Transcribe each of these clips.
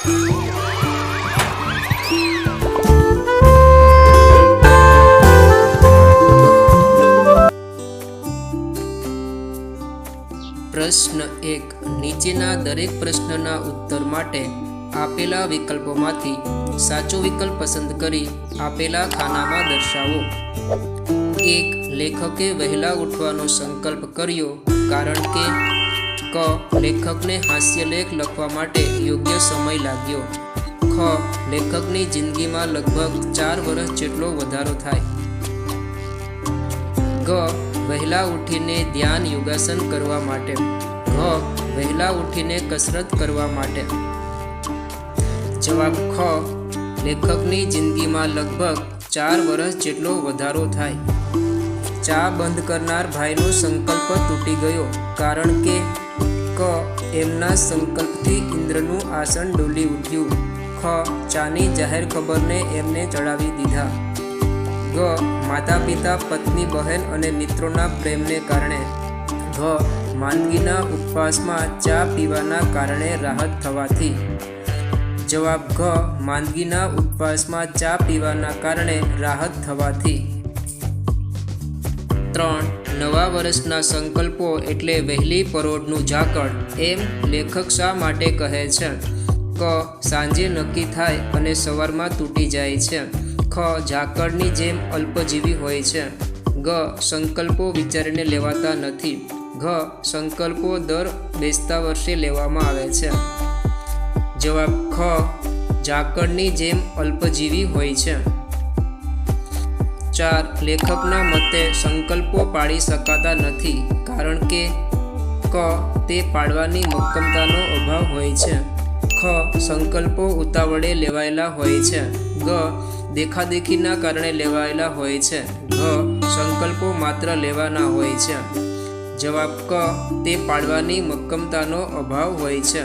પ્રશ્ન 1. નીચેના દરેક પ્રશ્નના ઉત્તર માટે આપેલા વિકલ્પોમાંથી સાચો વિકલ્પ પસંદ કરી આપેલા ખાનામાં દર્શાવો. 1. લેખકે વહેલા ઉઠવાનો સંકલ્પ કર્યો કારણ કે ક. લેખકને હાસ્યલેખ લખવા માટે યોગ્ય સમય લાગ્યો. ખ. લેખકની જિંદગીમાં લગભગ 4 વર્ષ જેટલો વધારો થાય. ગ. વહેલા ઉઠીને ધ્યાન યોગાસન કરવા માટે. ઘ. વહેલા ઉઠીને કસરત કરવા માટે. જવાબ ખ. લેખકની જિંદગીમાં લગભગ 4 વર્ષ જેટલો વધારો થાય. ચા બંધ કરનાર ભાઈનો સંકલ્પ તૂટી ગયો કારણ કે ક. એમના સંકલ્પથી ઇન્દ્રનું આસન ડોલી ઉઠ્યું. ખ. ચાની જાહેર ખબરને એમને ચડાવી દીધા. ગ. માતા પિતા, પત્ની, બહેન અને મિત્રોના પ્રેમને કારણે. ઘ. માંદગીના ઉપવાસમાં ચા પીવાના કારણે રાહત થવાથી. જવાબ ઘ. માંદગીના ઉપવાસમાં ચા પીવાના કારણે રાહત થવાથી. 3. નવા વર્ષના સંકલ્પો એટલે વહેલી પરોઢનું ઝાકળ એમ લેખક શા માટે કહે છે? ક. સાંજે નક્કી થાય અને સવારમાં તૂટી જાય છે. ખ. ઝાકળની જેમ અલ્પજીવી હોય છે. ગ. સંકલ્પો વિચારીને લેવાતા નથી. ઘ. સંકલ્પો દર બેસતા વર્ષે લેવામાં આવે છે. જવાબ ખ. ઝાકળની જેમ અલ્પજીવી હોય છે. 4. લેખકના મતે સંકલ્પો પાડી શકાતા નથી કારણ કે ક. તે પાડવાની મક્કમતાનો અભાવ હોય છે. ખ. સંકલ્પો ઉતાવળે લેવાયેલા હોય છે. ગ. દેખાદેખીના કારણે લેવાયેલા હોય છે. ઘ. સંકલ્પો માત્ર લેવાના હોય છે. જવાબ ક. તે પાડવાની મક્કમતાનો અભાવ હોય છે.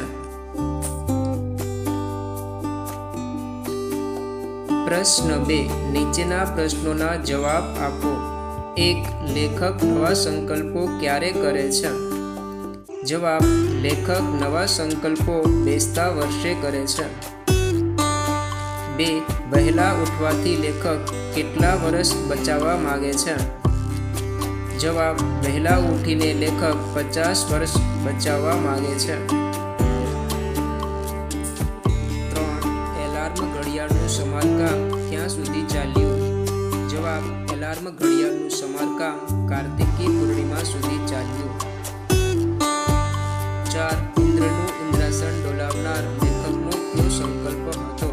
પ્રશ્ન 2. નીચેના પ્રશ્નોના જવાબ આપો. 1. લેખક નવા સંકલ્પો ક્યારે કરે છે? જવાબ. લેખક નવા સંકલ્પો બેસતા વર્ષે કરે છે. 2. વહેલા ઉઠવાથી લેખક કેટલા વર્ષ બચાવવા માગે છે? જવાબ. વહેલા ઉઠીને લેખક 50 વર્ષ બચાવવા માગે છે. 3. એલાર્મ ઘડિયાળનું સમારકામ ક્યાં સુધી ચાલ્યું? જવાબ. એલાર્મ ઘડિયાળનું સમારકામ કાર્તિકી પૂર્ણિમા સુધી ચાલ્યું. 4. ઇન્દ્રનું ઇન્દ્રાસન ડોલાવનાર લેખકનો કયો સંકલ્પ હતો?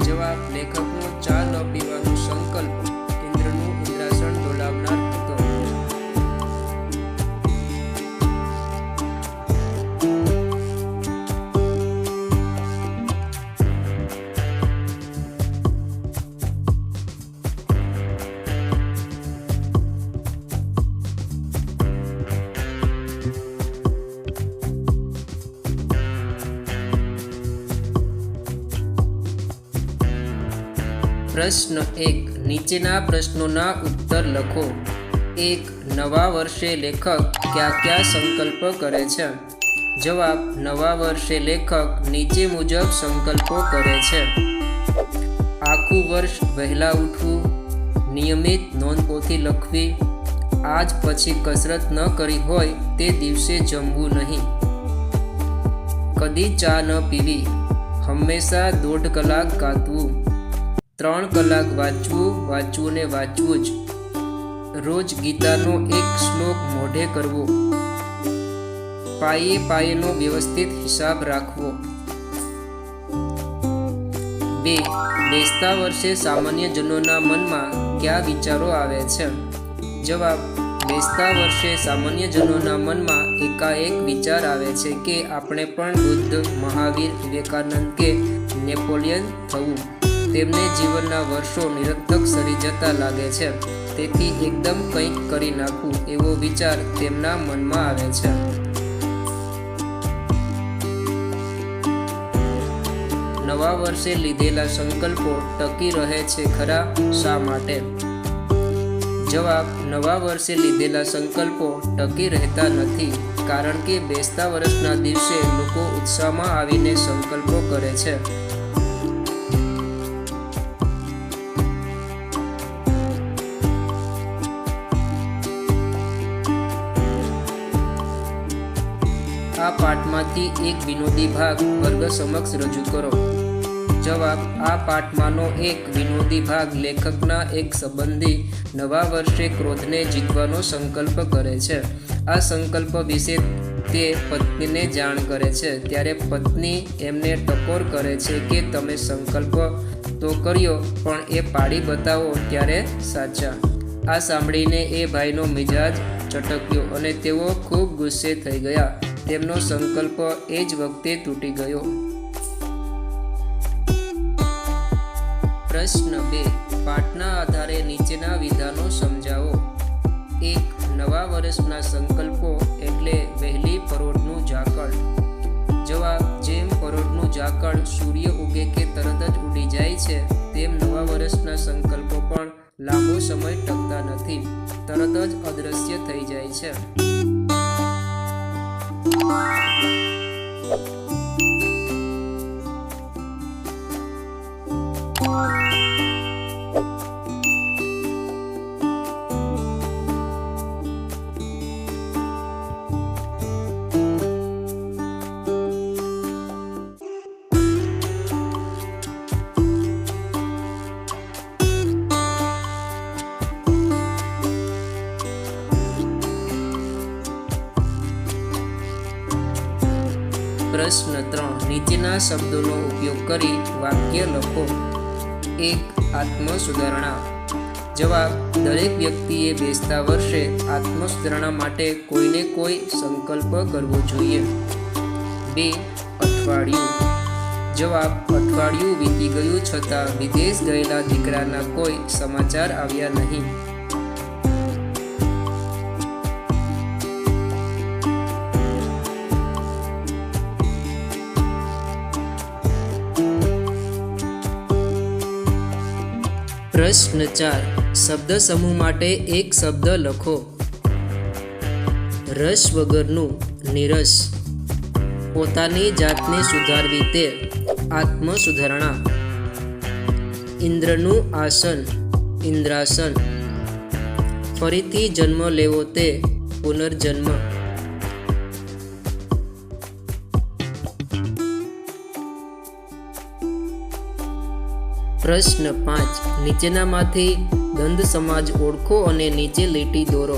જવાબ. લેખકનો ચા ન પીવાનો સંકલ્પ ઇન્દ્રનું ઇન્દ્રાસન ડોલાવનાર હતો. પ્રશ્ન 1. નીચેના પ્રશ્નોના ઉત્તર લખો. 1. નવા વર્ષે લેખક કયા કયા સંકલ્પ કરે છે? જવાબ. નવા વર્ષે લેખક નીચે મુજબ સંકલ્પો કરે છે. આખું વર્ષ વહેલા ઉઠવું, નિયમિત નોંધપોથી લખવી, આજ પછી કસરત ન કરી હોય તે દિવસે જમવું નહીં, કદી ચા ન પીવી, હંમેશા 1.5 કલાક ગાતું, 3 કલાક વાંચવું ને વાંચવું જ, રોજ ગીતાનો એક શ્લોક મોઢે કરવો, પાયેનો વ્યવસ્થિત હિસાબ રાખવો. 2. બેસતા વર્ષે સામાન્ય જનોના મનમાં કયા વિચારો આવે છે? જવાબ. બેસતા વર્ષે સામાન્ય જનોના મનમાં એકાએક વિચાર આવે છે કે આપણે પણ બુદ્ધ, મહાવીર, વિવેકાનંદ કે નેપોલિયન થવું. તેમને જીવનના વર્ષો નિરર્થક સરી જતા લાગે છે, તેથી એકદમ કંઈક કરી નાખવું એવો વિચાર તેમના મનમાં આવે છે. નવા વર્ષે લીધેલા સંકલ્પો ટકી રહે છે ખરા? શા માટે? જવાબ. નવા વર્ષે લીધેલા સંકલ્પો ટકી રહેતા નથી. કારણ કે બેસતા વર્ષના દિવસે લોકો ઉત્સાહમાં આવીને સંકલ્પો કરે છે. આ પાઠમાંથી એક વિનોદી ભાગ વર્ગ સમક્ષ રજૂ કરો. જવાબ: આ પાઠમાંનો એક વિનોદી ભાગ લેખકના એક સંબંધી નવા વર્ષે ક્રોધને જીતવાનો સંકલ્પ કરે છે. આ સંકલ્પ વિશે તે પત્નીને જાણ કરે છે. ત્યારે પત્ની એમને ટકોર કરે છે કે તમે સંકલ્પ તો કર્યો, પણ એ પાડી બતાવો ત્યારે સાચા. આ સાંભળીને એ ભાઈનો મિજાજ ચટક્યો અને તેઓ ખૂબ ગુસ્સે થઈ ગયા. તેમનો સંકલ્પ એ જ વખતે તૂટી ગયો. પ્રશ્ન 2. પાઠના આધારે નીચેના વિધાનો સમજાવો. 1. નવા વર્ષના સંકલ્પો એટલે વહેલી પરોઢનું ઝાકળ. જવાબ: જેમ પરોઢનું ઝાકળ સૂર્ય ઉગે કે તરત જ ઉડી જાય છે, તેમ નવા વર્ષના સંકલ્પો પણ લાંબો સમય ટકતા નથી, તરત જ અદૃશ્ય થઈ જાય છે. પ્રશ્ન 3. નીચેના શબ્દોનો ઉપયોગ કરી વાક્ય લખો. 1. આત્મસુધારણા. જવાબ: દરેક વ્યક્તિએ બેસતા વર્ષે આત્મસુધારણા માટે કોઈને કોઈ સંકલ્પ કરવો જોઈએ. 2. અઠવાડિયું. જવાબ: અઠવાડિયું વીતી ગયું છતાં વિદેશ ગયેલા દીકરાના કોઈ સમાચાર આવ્યા નહીં. પ્રશ્ન 4. શબ્દ સમૂહ માટે એક શબ્દ લખો. રસ વગરનું, નીરસ. પોતાની જાતને સુધારવી તે આત્મસુધારણા. ઇન્દ્રનું આસન, ઇન્દ્રાસન. ફરીથી જન્મ લેવો તે પુનર્જન્મ. પ્રશ્ન 5. નીચેનામાંથી દ્વંદ્વ સમાજ ઓળખો અને નીચે લીટી દોરો.